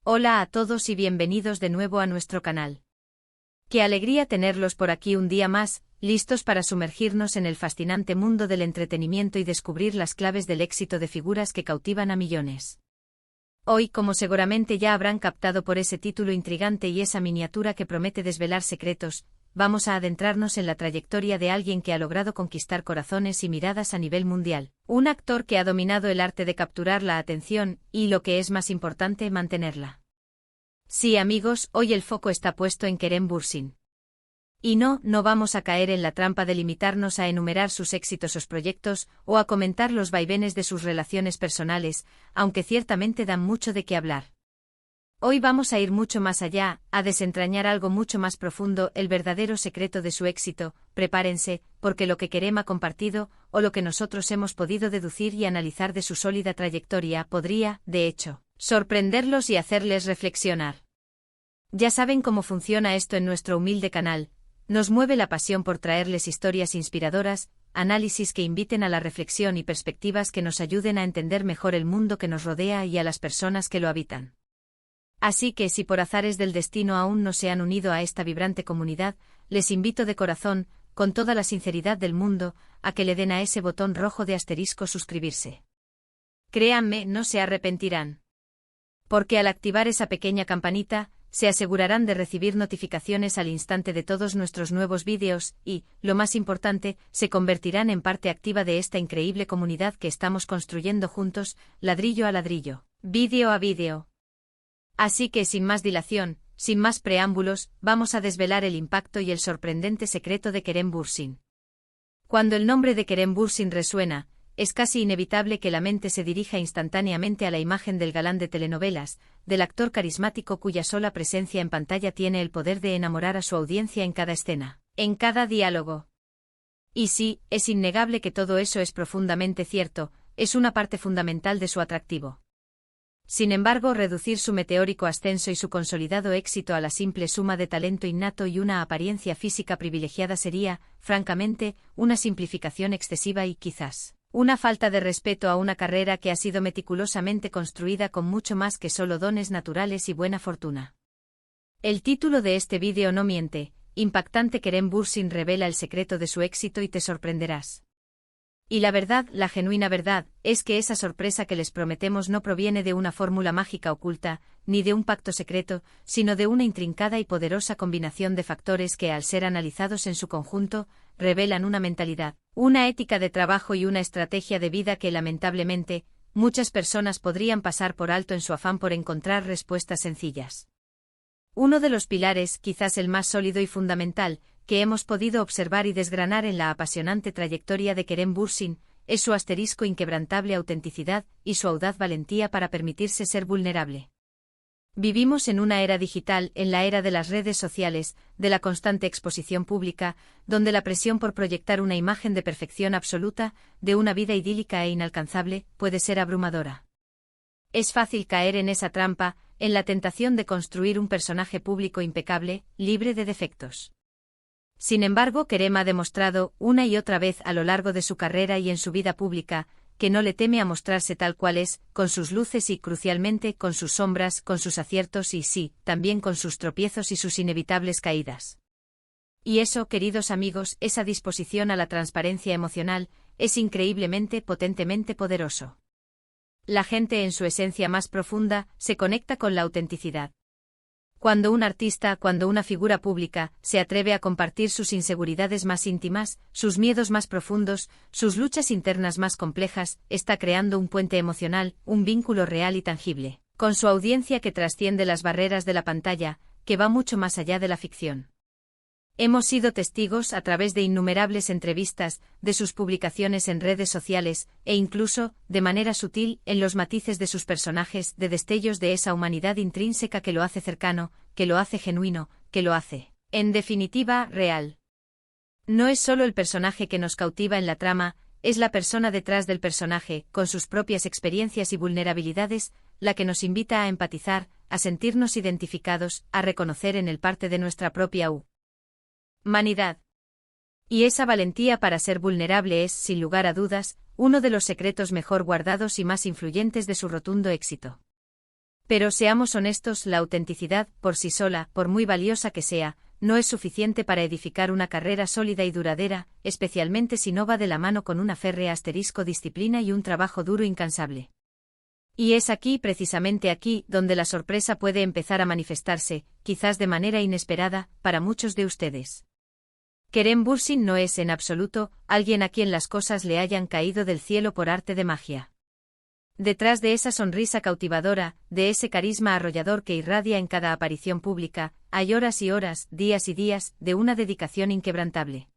Hola a todos y bienvenidos de nuevo a nuestro canal. Qué alegría tenerlos por aquí un día más, listos para sumergirnos en el fascinante mundo del entretenimiento y descubrir las claves del éxito de figuras que cautivan a millones. Hoy, como seguramente ya habrán captado por ese título intrigante y esa miniatura que promete desvelar secretos, vamos a adentrarnos en la trayectoria de alguien que ha logrado conquistar corazones y miradas a nivel mundial. Un actor que ha dominado el arte de capturar la atención y, lo que es más importante, mantenerla. Sí, amigos, hoy el foco está puesto en Kerem Bürsin. Y no vamos a caer en la trampa de limitarnos a enumerar sus exitosos proyectos o a comentar los vaivenes de sus relaciones personales, aunque ciertamente dan mucho de qué hablar. Hoy vamos a ir mucho más allá, a desentrañar algo mucho más profundo, el verdadero secreto de su éxito. Prepárense, porque lo que Kerem ha compartido, o lo que nosotros hemos podido deducir y analizar de su sólida trayectoria, podría, de hecho, sorprenderlos y hacerles reflexionar. Ya saben cómo funciona esto en nuestro humilde canal. Nos mueve la pasión por traerles historias inspiradoras, análisis que inviten a la reflexión y perspectivas que nos ayuden a entender mejor el mundo que nos rodea y a las personas que lo habitan. Así que si por azares del destino aún no se han unido a esta vibrante comunidad, les invito de corazón, con toda la sinceridad del mundo, a que le den a ese botón rojo de asterisco suscribirse. Créanme, no se arrepentirán. Porque al activar esa pequeña campanita, se asegurarán de recibir notificaciones al instante de todos nuestros nuevos vídeos y, lo más importante, se convertirán en parte activa de esta increíble comunidad que estamos construyendo juntos, ladrillo a ladrillo, vídeo a vídeo. Así que sin más dilación, sin más preámbulos, vamos a desvelar el impacto y el sorprendente secreto de Kerem Bürsin. Cuando el nombre de Kerem Bürsin resuena, es casi inevitable que la mente se dirija instantáneamente a la imagen del galán de telenovelas, del actor carismático cuya sola presencia en pantalla tiene el poder de enamorar a su audiencia en cada escena, en cada diálogo. Y sí, es innegable que todo eso es profundamente cierto, es una parte fundamental de su atractivo. Sin embargo, reducir su meteórico ascenso y su consolidado éxito a la simple suma de talento innato y una apariencia física privilegiada sería, francamente, una simplificación excesiva y, quizás, una falta de respeto a una carrera que ha sido meticulosamente construida con mucho más que solo dones naturales y buena fortuna. El título de este vídeo no miente: impactante. Kerem Bürsin revela el secreto de su éxito y te sorprenderás. Y la verdad, la genuina verdad, es que esa sorpresa que les prometemos no proviene de una fórmula mágica oculta, ni de un pacto secreto, sino de una intrincada y poderosa combinación de factores que, al ser analizados en su conjunto, revelan una mentalidad, una ética de trabajo y una estrategia de vida que, lamentablemente, muchas personas podrían pasar por alto en su afán por encontrar respuestas sencillas. Uno de los pilares, quizás el más sólido y fundamental, que hemos podido observar y desgranar en la apasionante trayectoria de Kerem Bürsin, es su asterisco inquebrantable autenticidad y su audaz valentía para permitirse ser vulnerable. Vivimos en una era digital, en la era de las redes sociales, de la constante exposición pública, donde la presión por proyectar una imagen de perfección absoluta, de una vida idílica e inalcanzable, puede ser abrumadora. Es fácil caer en esa trampa, en la tentación de construir un personaje público impecable, libre de defectos. Sin embargo, Kerem ha demostrado, una y otra vez a lo largo de su carrera y en su vida pública, que no le teme a mostrarse tal cual es, con sus luces y, crucialmente, con sus sombras, con sus aciertos y, sí, también con sus tropiezos y sus inevitables caídas. Y eso, queridos amigos, esa disposición a la transparencia emocional, es increíblemente, potentemente poderoso. La gente en su esencia más profunda, se conecta con la autenticidad. Cuando un artista, cuando una figura pública, se atreve a compartir sus inseguridades más íntimas, sus miedos más profundos, sus luchas internas más complejas, está creando un puente emocional, un vínculo real y tangible, con su audiencia que trasciende las barreras de la pantalla, que va mucho más allá de la ficción. Hemos sido testigos, a través de innumerables entrevistas, de sus publicaciones en redes sociales, e incluso, de manera sutil, en los matices de sus personajes, de destellos de esa humanidad intrínseca que lo hace cercano, que lo hace genuino, que lo hace, en definitiva, real. No es solo el personaje que nos cautiva en la trama, es la persona detrás del personaje, con sus propias experiencias y vulnerabilidades, la que nos invita a empatizar, a sentirnos identificados, a reconocer en él parte de nuestra propia humanidad. Y esa valentía para ser vulnerable es, sin lugar a dudas, uno de los secretos mejor guardados y más influyentes de su rotundo éxito. Pero seamos honestos, la autenticidad, por sí sola, por muy valiosa que sea, no es suficiente para edificar una carrera sólida y duradera, especialmente si no va de la mano con una férrea disciplina y un trabajo duro incansable. Y es aquí, precisamente aquí, donde la sorpresa puede empezar a manifestarse, quizás de manera inesperada, para muchos de ustedes. Kerem Bürsin no es, en absoluto, alguien a quien las cosas le hayan caído del cielo por arte de magia. Detrás de esa sonrisa cautivadora, de ese carisma arrollador que irradia en cada aparición pública, hay horas y horas, días y días, de una dedicación inquebrantable.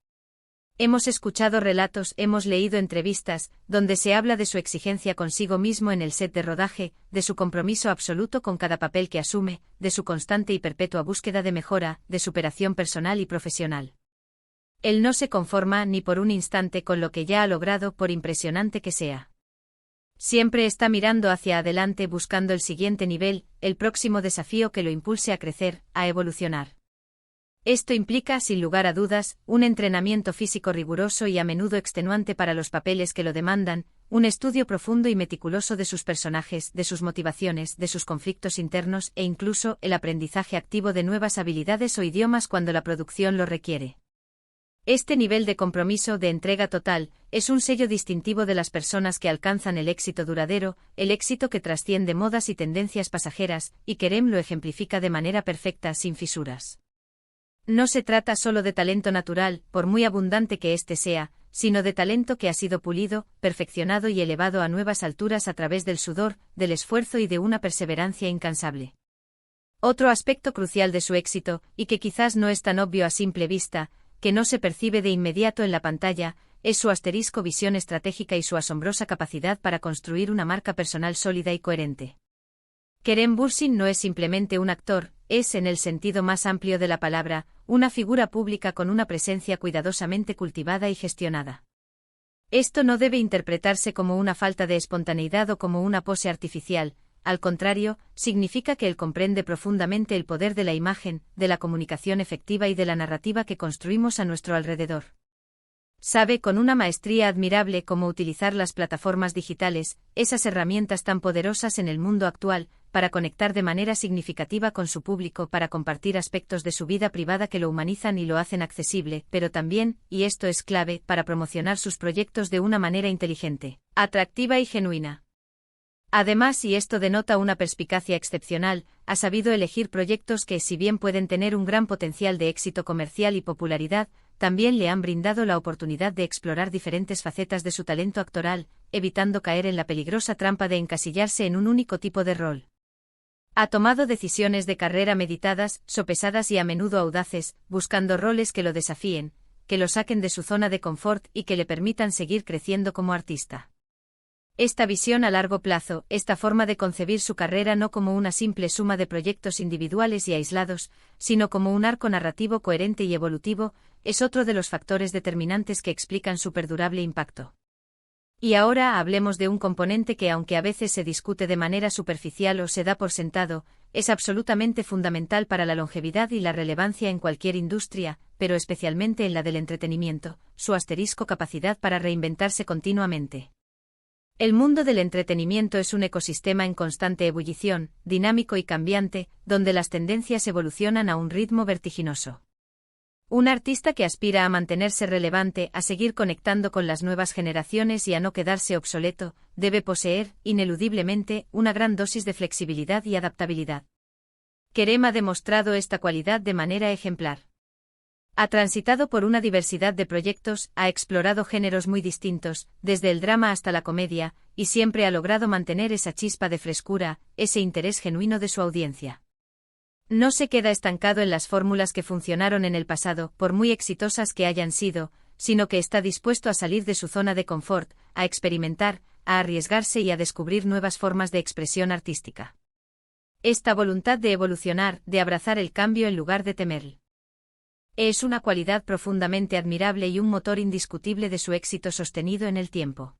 Hemos escuchado relatos, hemos leído entrevistas, donde se habla de su exigencia consigo mismo en el set de rodaje, de su compromiso absoluto con cada papel que asume, de su constante y perpetua búsqueda de mejora, de superación personal y profesional. Él no se conforma ni por un instante con lo que ya ha logrado, por impresionante que sea. Siempre está mirando hacia adelante buscando el siguiente nivel, el próximo desafío que lo impulse a crecer, a evolucionar. Esto implica, sin lugar a dudas, un entrenamiento físico riguroso y a menudo extenuante para los papeles que lo demandan, un estudio profundo y meticuloso de sus personajes, de sus motivaciones, de sus conflictos internos e incluso el aprendizaje activo de nuevas habilidades o idiomas cuando la producción lo requiere. Este nivel de compromiso, de entrega total, es un sello distintivo de las personas que alcanzan el éxito duradero, el éxito que trasciende modas y tendencias pasajeras, y Kerem lo ejemplifica de manera perfecta, sin fisuras. No se trata solo de talento natural, por muy abundante que éste sea, sino de talento que ha sido pulido, perfeccionado y elevado a nuevas alturas a través del sudor, del esfuerzo y de una perseverancia incansable. Otro aspecto crucial de su éxito, y que quizás no es tan obvio a simple vista, que no se percibe de inmediato en la pantalla, es su visión estratégica y su asombrosa capacidad para construir una marca personal sólida y coherente. Kerem Bürsin no es simplemente un actor, es, en el sentido más amplio de la palabra, una figura pública con una presencia cuidadosamente cultivada y gestionada. Esto no debe interpretarse como una falta de espontaneidad o como una pose artificial, al contrario, significa que él comprende profundamente el poder de la imagen, de la comunicación efectiva y de la narrativa que construimos a nuestro alrededor. Sabe con una maestría admirable cómo utilizar las plataformas digitales, esas herramientas tan poderosas en el mundo actual, para conectar de manera significativa con su público, para compartir aspectos de su vida privada que lo humanizan y lo hacen accesible, pero también, y esto es clave, para promocionar sus proyectos de una manera inteligente, atractiva y genuina. Además, y esto denota una perspicacia excepcional, ha sabido elegir proyectos que, si bien pueden tener un gran potencial de éxito comercial y popularidad, también le han brindado la oportunidad de explorar diferentes facetas de su talento actoral, evitando caer en la peligrosa trampa de encasillarse en un único tipo de rol. Ha tomado decisiones de carrera meditadas, sopesadas y a menudo audaces, buscando roles que lo desafíen, que lo saquen de su zona de confort y que le permitan seguir creciendo como artista. Esta visión a largo plazo, esta forma de concebir su carrera no como una simple suma de proyectos individuales y aislados, sino como un arco narrativo coherente y evolutivo, es otro de los factores determinantes que explican su perdurable impacto. Y ahora hablemos de un componente que, aunque a veces se discute de manera superficial o se da por sentado, es absolutamente fundamental para la longevidad y la relevancia en cualquier industria, pero especialmente en la del entretenimiento, su capacidad para reinventarse continuamente. El mundo del entretenimiento es un ecosistema en constante ebullición, dinámico y cambiante, donde las tendencias evolucionan a un ritmo vertiginoso. Un artista que aspira a mantenerse relevante, a seguir conectando con las nuevas generaciones y a no quedarse obsoleto, debe poseer, ineludiblemente, una gran dosis de flexibilidad y adaptabilidad. Kerem ha demostrado esta cualidad de manera ejemplar. Ha transitado por una diversidad de proyectos, ha explorado géneros muy distintos, desde el drama hasta la comedia, y siempre ha logrado mantener esa chispa de frescura, ese interés genuino de su audiencia. No se queda estancado en las fórmulas que funcionaron en el pasado, por muy exitosas que hayan sido, sino que está dispuesto a salir de su zona de confort, a experimentar, a arriesgarse y a descubrir nuevas formas de expresión artística. Esta voluntad de evolucionar, de abrazar el cambio en lugar de temerlo, es una cualidad profundamente admirable y un motor indiscutible de su éxito sostenido en el tiempo.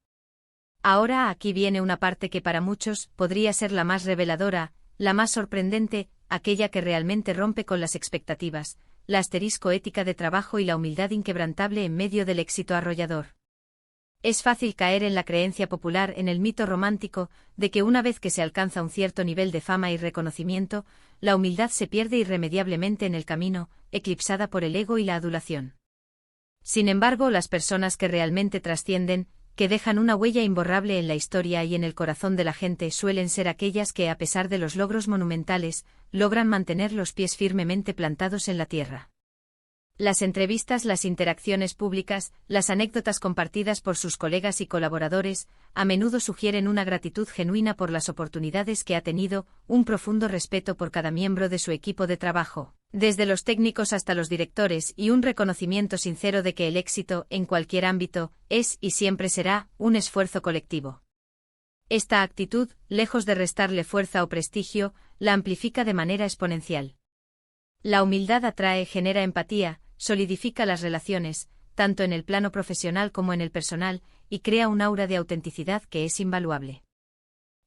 Ahora aquí viene una parte que para muchos podría ser la más reveladora, la más sorprendente, aquella que realmente rompe con las expectativas, la ética de trabajo y la humildad inquebrantable en medio del éxito arrollador. Es fácil caer en la creencia popular, en el mito romántico, de que una vez que se alcanza un cierto nivel de fama y reconocimiento, la humildad se pierde irremediablemente en el camino, eclipsada por el ego y la adulación. Sin embargo, las personas que realmente trascienden, que dejan una huella imborrable en la historia y en el corazón de la gente, suelen ser aquellas que, a pesar de los logros monumentales, logran mantener los pies firmemente plantados en la tierra. Las entrevistas, las interacciones públicas, las anécdotas compartidas por sus colegas y colaboradores, a menudo sugieren una gratitud genuina por las oportunidades que ha tenido, un profundo respeto por cada miembro de su equipo de trabajo, desde los técnicos hasta los directores, y un reconocimiento sincero de que el éxito, en cualquier ámbito, es y siempre será un esfuerzo colectivo. Esta actitud, lejos de restarle fuerza o prestigio, la amplifica de manera exponencial. La humildad atrae, genera empatía, solidifica las relaciones, tanto en el plano profesional como en el personal, y crea un aura de autenticidad que es invaluable.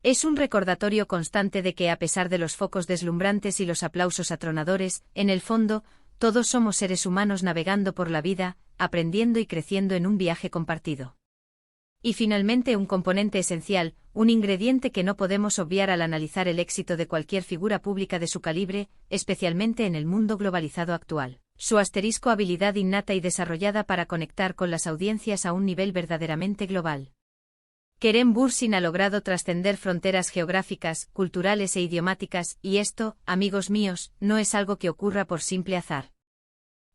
Es un recordatorio constante de que, a pesar de los focos deslumbrantes y los aplausos atronadores, en el fondo, todos somos seres humanos navegando por la vida, aprendiendo y creciendo en un viaje compartido. Y finalmente, un componente esencial, un ingrediente que no podemos obviar al analizar el éxito de cualquier figura pública de su calibre, especialmente en el mundo globalizado actual: su habilidad innata y desarrollada para conectar con las audiencias a un nivel verdaderamente global. Kerem Bürsin ha logrado trascender fronteras geográficas, culturales e idiomáticas, y esto, amigos míos, no es algo que ocurra por simple azar.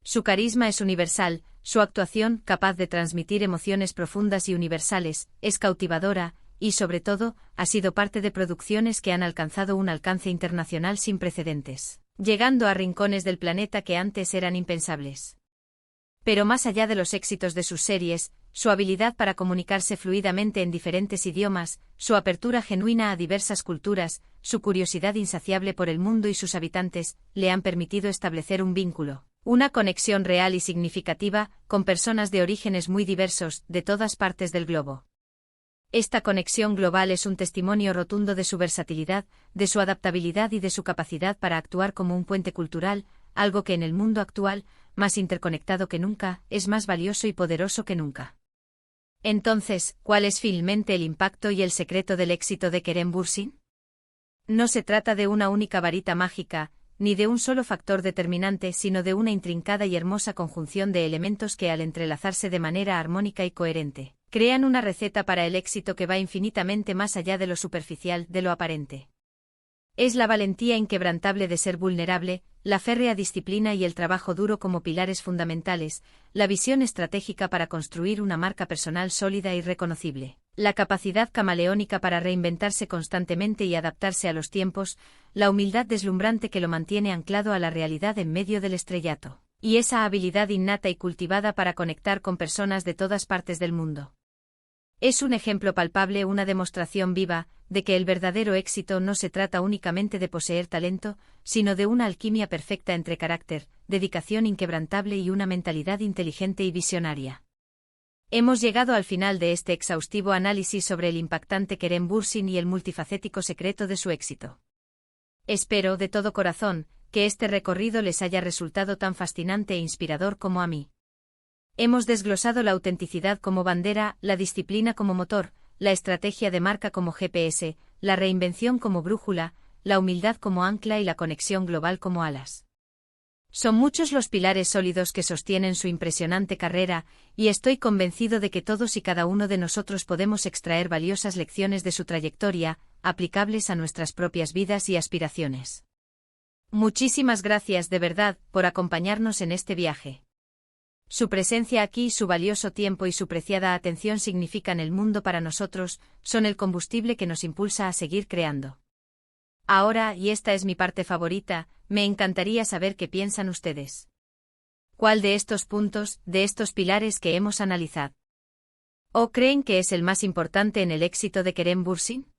Su carisma es universal, su actuación, capaz de transmitir emociones profundas y universales, es cautivadora, y sobre todo, ha sido parte de producciones que han alcanzado un alcance internacional sin precedentes, llegando a rincones del planeta que antes eran impensables. Pero más allá de los éxitos de sus series, su habilidad para comunicarse fluidamente en diferentes idiomas, su apertura genuina a diversas culturas, su curiosidad insaciable por el mundo y sus habitantes, le han permitido establecer un vínculo, una conexión real y significativa, con personas de orígenes muy diversos, de todas partes del globo. Esta conexión global es un testimonio rotundo de su versatilidad, de su adaptabilidad y de su capacidad para actuar como un puente cultural, algo que en el mundo actual, más interconectado que nunca, es más valioso y poderoso que nunca. Entonces, ¿cuál es finalmente el impacto y el secreto del éxito de Kerem Bürsin? No se trata de una única varita mágica, ni de un solo factor determinante, sino de una intrincada y hermosa conjunción de elementos que, al entrelazarse de manera armónica y coherente, crean una receta para el éxito que va infinitamente más allá de lo superficial, de lo aparente. Es la valentía inquebrantable de ser vulnerable, la férrea disciplina y el trabajo duro como pilares fundamentales, la visión estratégica para construir una marca personal sólida y reconocible, la capacidad camaleónica para reinventarse constantemente y adaptarse a los tiempos, la humildad deslumbrante que lo mantiene anclado a la realidad en medio del estrellato, y esa habilidad innata y cultivada para conectar con personas de todas partes del mundo. Es un ejemplo palpable, una demostración viva, de que el verdadero éxito no se trata únicamente de poseer talento, sino de una alquimia perfecta entre carácter, dedicación inquebrantable y una mentalidad inteligente y visionaria. Hemos llegado al final de este exhaustivo análisis sobre el impactante Kerem Bürsin y el multifacético secreto de su éxito. Espero, de todo corazón, que este recorrido les haya resultado tan fascinante e inspirador como a mí. Hemos desglosado la autenticidad como bandera, la disciplina como motor, la estrategia de marca como GPS, la reinvención como brújula, la humildad como ancla y la conexión global como alas. Son muchos los pilares sólidos que sostienen su impresionante carrera, y estoy convencido de que todos y cada uno de nosotros podemos extraer valiosas lecciones de su trayectoria, aplicables a nuestras propias vidas y aspiraciones. Muchísimas gracias de verdad por acompañarnos en este viaje. Su presencia aquí, su valioso tiempo y su preciada atención significan el mundo para nosotros, son el combustible que nos impulsa a seguir creando. Ahora, y esta es mi parte favorita, me encantaría saber qué piensan ustedes. ¿Cuál de estos puntos, de estos pilares que hemos analizado, o creen que es el más importante en el éxito de Kerem Bürsin?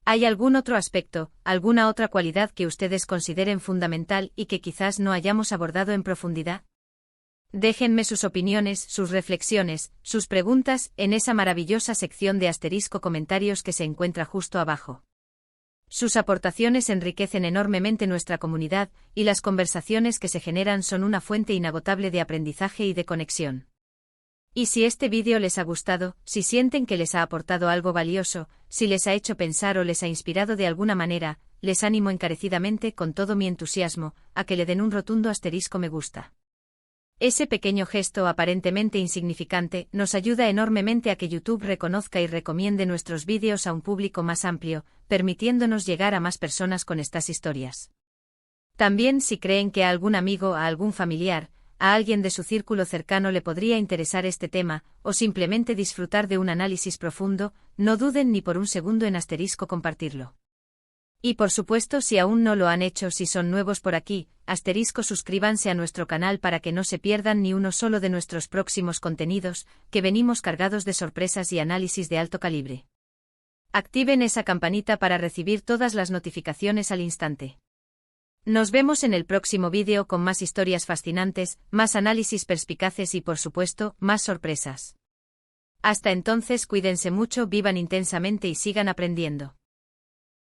¿Hay algún otro aspecto, alguna otra cualidad que ustedes consideren fundamental y que quizás no hayamos abordado en profundidad? Déjenme sus opiniones, sus reflexiones, sus preguntas, en esa maravillosa sección de asterisco comentarios que se encuentra justo abajo. Sus aportaciones enriquecen enormemente nuestra comunidad, y las conversaciones que se generan son una fuente inagotable de aprendizaje y de conexión. Y si este vídeo les ha gustado, si sienten que les ha aportado algo valioso, si les ha hecho pensar o les ha inspirado de alguna manera, les animo encarecidamente con todo mi entusiasmo, a que le den un rotundo asterisco me gusta. Ese pequeño gesto aparentemente insignificante nos ayuda enormemente a que YouTube reconozca y recomiende nuestros vídeos a un público más amplio, permitiéndonos llegar a más personas con estas historias. También si creen que a algún amigo, a algún familiar, a alguien de su círculo cercano le podría interesar este tema, o simplemente disfrutar de un análisis profundo, no duden ni por un segundo en asterisco compartirlo. Y por supuesto, si aún no lo han hecho, si son nuevos por aquí, asterisco suscríbanse a nuestro canal para que no se pierdan ni uno solo de nuestros próximos contenidos, que venimos cargados de sorpresas y análisis de alto calibre. Activen esa campanita para recibir todas las notificaciones al instante. Nos vemos en el próximo vídeo con más historias fascinantes, más análisis perspicaces y por supuesto, más sorpresas. Hasta entonces cuídense mucho, vivan intensamente y sigan aprendiendo.